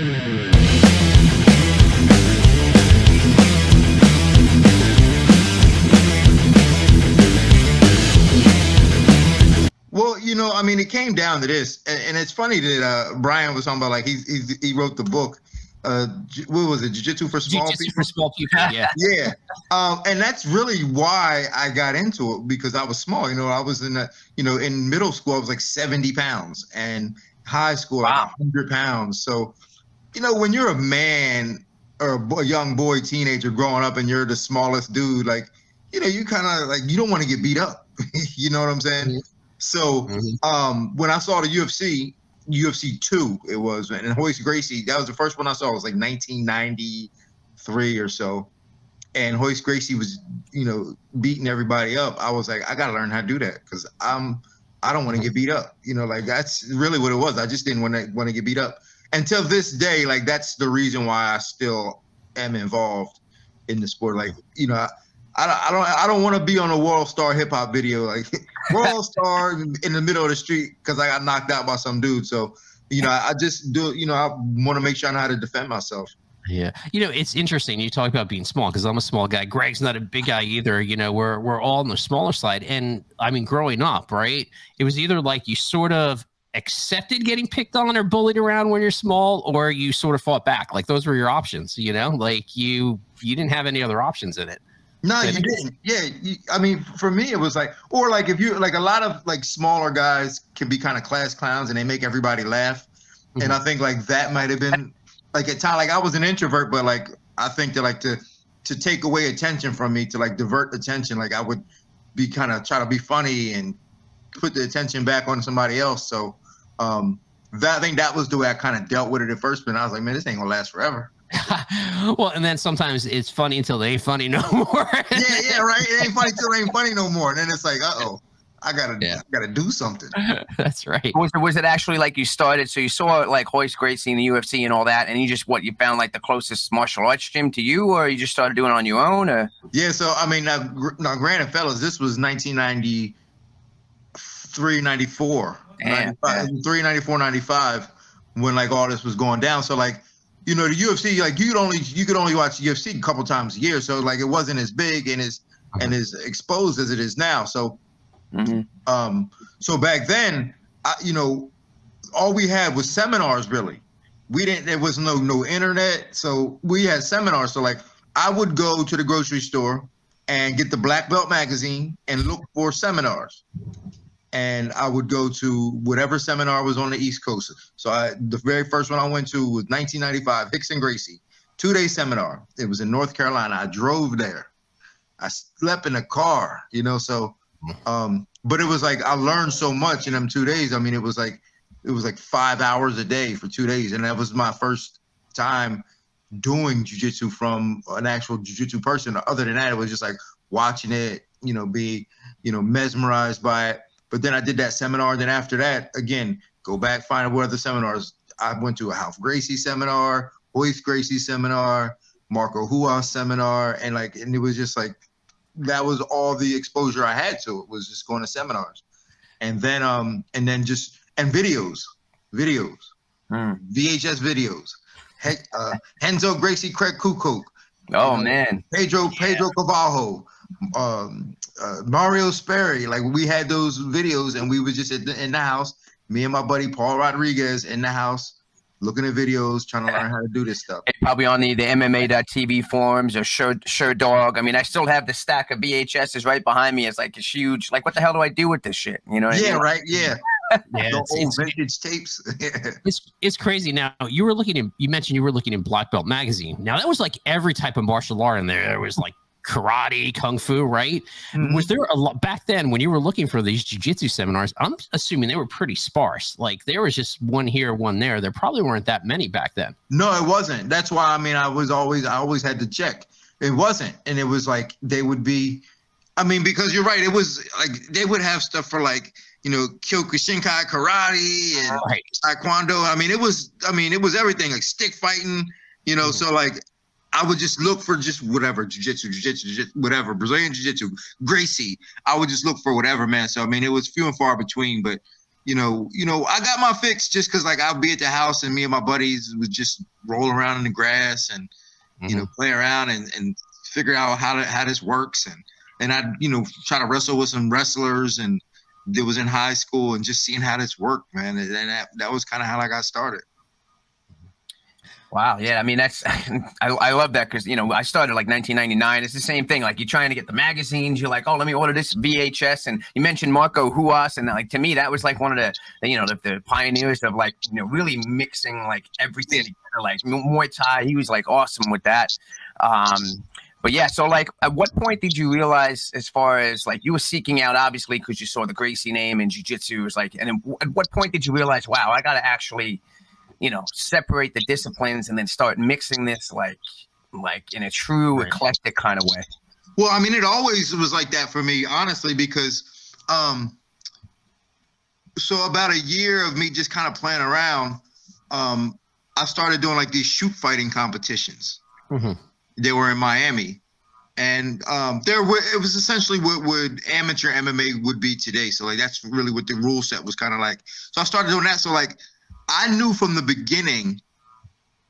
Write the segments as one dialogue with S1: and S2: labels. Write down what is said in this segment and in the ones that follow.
S1: Well, you know, I mean, it came down to this, and it's funny that Brian was talking about, like, he wrote the book. What was it? Jiu Jitsu for small
S2: Jiu-Jitsu
S1: people.
S2: for small people. Yeah.
S1: Yeah. And that's really why I got into it, because I was small. You know, I was in middle school, I was like 70 pounds, and high school, like 100 pounds. So, you know, when you're a man or a young boy, teenager growing up, and you're the smallest dude, like, you know, you kind of like, you don't want to get beat up. You know what I'm saying? Mm-hmm. So when I saw the UFC 2, it was, and Hoist Gracie, that was the first one I saw. It was like 1993 or so. And Hoist Gracie was, you know, beating everybody up. I was like, I got to learn how to do that, because I don't want to get beat up. You know, like, that's really what it was. I just didn't want to get beat up. Until this day, like, that's the reason why I still am involved in the sport. Like, you know, I don't want to be on a World Star hip hop video, like World Star in the middle of the street because I got knocked out by some dude. So, you know, I just do, you know, I want to make sure I know how to defend myself.
S2: Yeah. You know, it's interesting. You talk about being small, because I'm a small guy. Greg's not a big guy either. You know, we're all on the smaller side. And I mean, growing up, right, it was either like you sort of accepted getting picked on or bullied around when you're small, or you sort of fought back. Like, those were your options, you know, like you didn't have any other options in it.
S1: No, you didn't. Yeah, I mean, for me, it was like, or like, if you, like, a lot of like smaller guys can be kind of class clowns, and they make everybody laugh. Mm-hmm. And I think like that might have been like, at time, like, I was an introvert, but like, I think that, like, to take away attention from me, to like divert attention, like, I would be kind of try to be funny and put the attention back on somebody else. So I think that was the way I kind of dealt with it at first. But I was like, man, this ain't gonna last forever.
S2: Well, and then sometimes it's funny until they ain't funny no more.
S1: yeah, right. It ain't funny till it ain't funny no more. And then it's like, I gotta do something.
S2: That's right.
S3: Was it actually like you started? So you saw like Hoist Gracie in the UFC and all that, and you just you found like the closest martial arts gym to you, or you just started doing it on your own? Or?
S1: Yeah. So I mean, now granted, fellas, this was 1993, 94, 93, 94, 95, when like all this was going down. So like, you know, the UFC, like, you could only watch UFC a couple times a year, so like, it wasn't as big and as exposed as it is now. So, so back then, you know, all we had was seminars. Really, there was no internet, so we had seminars. So like, I would go to the grocery store and get the Black Belt magazine and look for seminars. And I would go to whatever seminar was on the East Coast. So the very first one I went to was 1995, Hickson Gracie, 2-day seminar. It was in North Carolina. I drove there. I slept in a car, you know, so, but it was like, I learned so much in them 2 days. I mean, it was like 5 hours a day for 2 days. And that was my first time doing jiu-jitsu from an actual jiu-jitsu person. Other than that, it was just like watching it, you know, be, you know, mesmerized by it. But then I did that seminar. Then after that, again, go back, find out what other seminars. I went to a Ralph Gracie seminar, Hoist Gracie seminar, Marco Huas seminar. And it was just like, that was all the exposure I had to it, was just going to seminars. And then, videos, VHS videos. Renzo Gracie, Craig Kukuk.
S3: Oh, man.
S1: Pedro Cavallo. Mario Sperry, like, we had those videos, and we was just in the house, me and my buddy Paul Rodriguez in the house, looking at videos, trying to learn how to do this stuff.
S3: And probably on the MMA.tv forums or Sure Dog. I mean, I still have the stack of VHSs right behind me. It's like, it's huge. Like, what the hell do I do with this shit? You know what I mean?
S1: Right? Yeah.
S2: Yeah,
S1: old vintage tapes.
S2: It's crazy. Now, you mentioned you were looking in Black Belt magazine. Now, that was like every type of martial art in there. There was like karate, kung fu, right? Mm-hmm. Was there a lot back then when you were looking for these jiu-jitsu seminars? I'm assuming they were pretty sparse. Like, there was just one here, one there. There probably weren't that many back then.
S1: No, it wasn't. That's why, I mean, I always had to check. It wasn't. And it was like, they would be, I mean, because you're right. It was like, they would have stuff for like, you know, Kyokushinkai karate and Taekwondo. I mean, it was everything, like stick fighting, you know, so like, I would just look for just whatever, jiu-jitsu, whatever, Brazilian jiu-jitsu, Gracie. I would just look for whatever, man. So, I mean, it was few and far between, but I got my fix just because like I'll be at the house and me and my buddies would just roll around in the grass and play around and figure out how this works and I'd try to wrestle with some wrestlers and that was in high school and just seeing how this worked, man. And that was kind of how I got started.
S3: Wow. Yeah. I mean, I love that because, I started like 1999. It's the same thing. Like you're trying to get the magazines. You're like, oh, let me order this VHS. And you mentioned Marco Huas. And like, to me, that was like one of the pioneers of like, really mixing like everything together, like Muay Thai. He was like awesome with that. But yeah, so like at what point did you realize as far as like you were seeking out, obviously, because you saw the Gracie name and jiu-jitsu was like, and then at what point did you realize, wow, I got to actually separate the disciplines and then start mixing this like in a true eclectic kind of way?
S1: Well, I mean, it always was like that for me, honestly, because so about a year of me just kind of playing around, I started doing like these shoot fighting competitions. They were in Miami. And it was essentially what amateur MMA would be today. So like that's really what the rule set was kind of like. So I started doing that. So like I knew from the beginning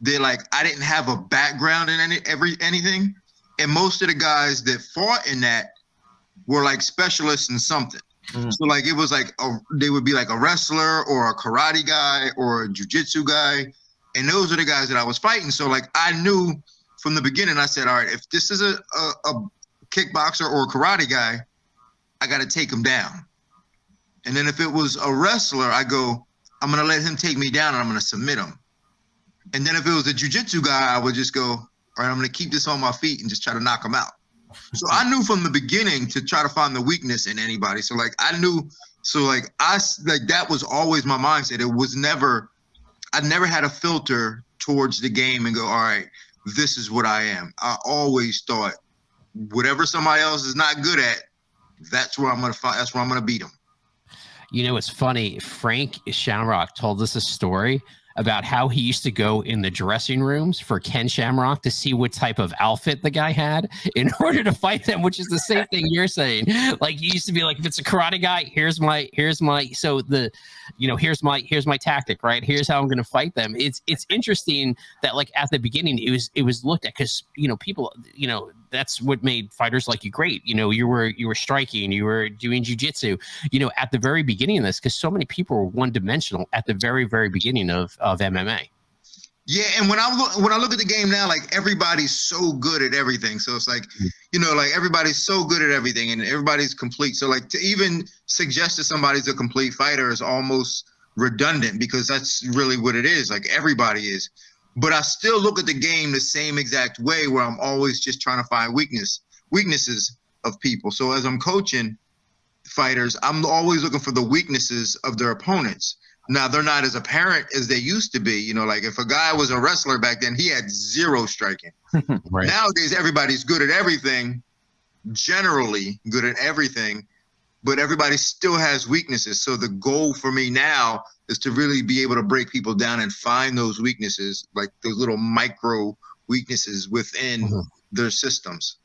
S1: that like I didn't have a background in anything, and most of the guys that fought in that were like specialists in something. So like it was like they would be like a wrestler or a karate guy or a jiu-jitsu guy, and those are the guys that I was fighting. So like I knew from the beginning, I said, all right, if this is a kickboxer or a karate guy, I got to take him down. And then if it was a wrestler, I go, I'm going to let him take me down and I'm going to submit him. And then if it was a jiu-jitsu guy, I would just go, all right, I'm going to keep this on my feet and just try to knock him out. So I knew from the beginning to try to find the weakness in anybody. So like I knew, that was always my mindset. I never had a filter towards the game and go, all right, this is what I am. I always thought whatever somebody else is not good at, that's where I'm going to fight. That's where I'm going to beat them.
S2: It's funny. Frank Shamrock told us a story about how he used to go in the dressing rooms for Ken Shamrock to see what type of outfit the guy had in order to fight them, which is the same thing you're saying. Like he used to be like, if it's a karate guy, here's my here's my tactic, right? Here's how I'm going to fight them. It's interesting that like at the beginning it was looked at because people that's what made fighters like you great. You were striking, you were doing jiu-jitsu, at the very beginning of this, because so many people were one-dimensional at the very, very beginning of MMA.
S1: Yeah, and when I look at the game now, like everybody's so good at everything. So it's like, like everybody's so good at everything and everybody's complete. So like to even suggest that somebody's a complete fighter is almost redundant because that's really what it is. Like everybody is. But I still look at the game the same exact way where I'm always just trying to find weaknesses of people. So as I'm coaching fighters, I'm always looking for the weaknesses of their opponents. Now, they're not as apparent as they used to be. Like if a guy was a wrestler back then, he had zero striking. Right. Nowadays, everybody's good at everything, generally good at everything, but everybody still has weaknesses. So the goal for me now is to really be able to break people down and find those weaknesses, like those little micro weaknesses within their systems.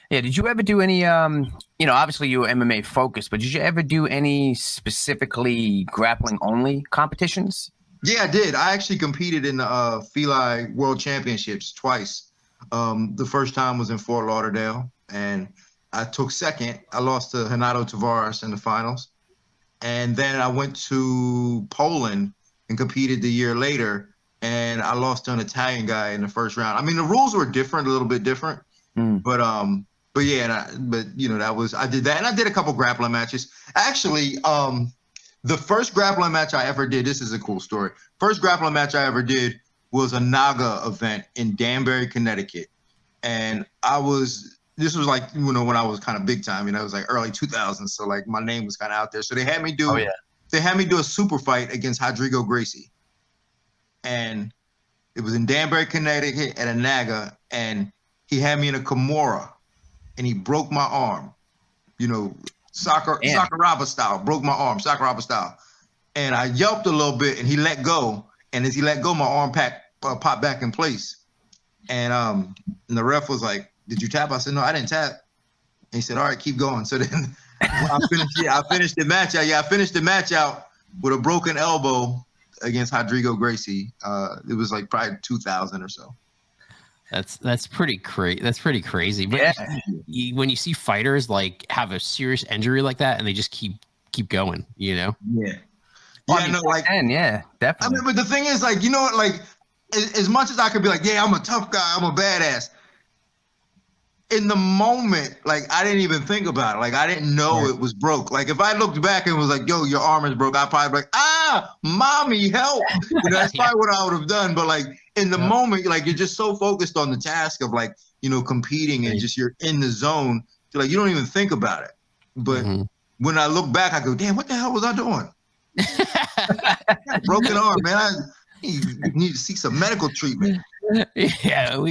S3: Yeah. Did you ever do any, obviously you were MMA focused, but did you ever do any specifically grappling only competitions?
S1: Yeah, I did. I actually competed in the Feli World Championships twice. The first time was in Fort Lauderdale, and I took second. I lost to Renato Tavares in the finals. And then I went to Poland and competed the year later, and I lost to an Italian guy in the first round. I mean, the rules were different, a little bit different, but yeah, I did that, and I did a couple grappling matches. Actually, the first grappling match I ever did, this is a cool story. First grappling match I ever did was a NAGA event in Danbury, Connecticut, and this was like, when I was kind of big time, it was like early 2000s. So like my name was kind of out there. So they had me do, a super fight against Rodrigo Gracie. And it was in Danbury, Connecticut at a NAGA. And he had me in a Kimura and he broke my arm, Sakuraba style, broke my arm, Sakuraba style. And I yelped a little bit and he let go. And as he let go, my arm popped back in place. And the ref was like, "Did you tap?" I said, "No, I didn't tap." And he said, "All right, keep going." So then I finished the match out. Yeah, I finished the match out with a broken elbow against Rodrigo Gracie. It was like probably 2000 or so.
S2: That's pretty crazy. That's pretty crazy. But when you see fighters like have a serious injury like that and they just keep going, you know?
S1: Yeah.
S3: Well, yeah, I mean, no, like, definitely.
S1: I mean, but the thing is, like, you know what? Like, as much as I could be like, yeah, I'm a tough guy, I'm a badass. In the moment, like, I didn't even think about it. Like, I didn't know it was broke. Like, if I looked back and was like, yo, your arm is broke, I'd probably be like, mommy, help. You know, that's probably what I would have done. But, like, in the moment, like, you're just so focused on the task of, like, you know, competing and just you're in the zone. Like, you don't even think about it. But when I look back, I go, damn, what the hell was I doing? Broken arm, man. I need to seek some medical treatment.
S2: Yeah,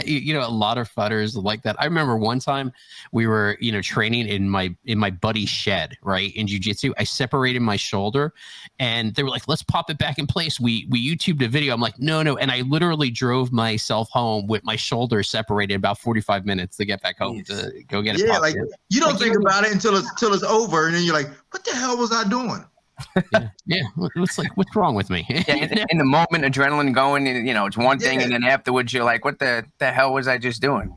S2: you know, a lot of fighters like that. I remember one time we were, you know, training in my buddy's shed, right, in jiu-jitsu. I separated my shoulder and they were like, let's pop it back in place. We YouTubed a video. I'm like, no, and I literally drove myself home with my shoulder separated about 45 minutes to get back home to go get it.
S1: Yeah, like you don't think about it until it's over, and then you're like, what the hell was I doing?
S2: Yeah. It's like, what's wrong with me?
S3: In the moment, adrenaline going, and you know, it's one thing, and then afterwards, you're like, what the hell was I just doing?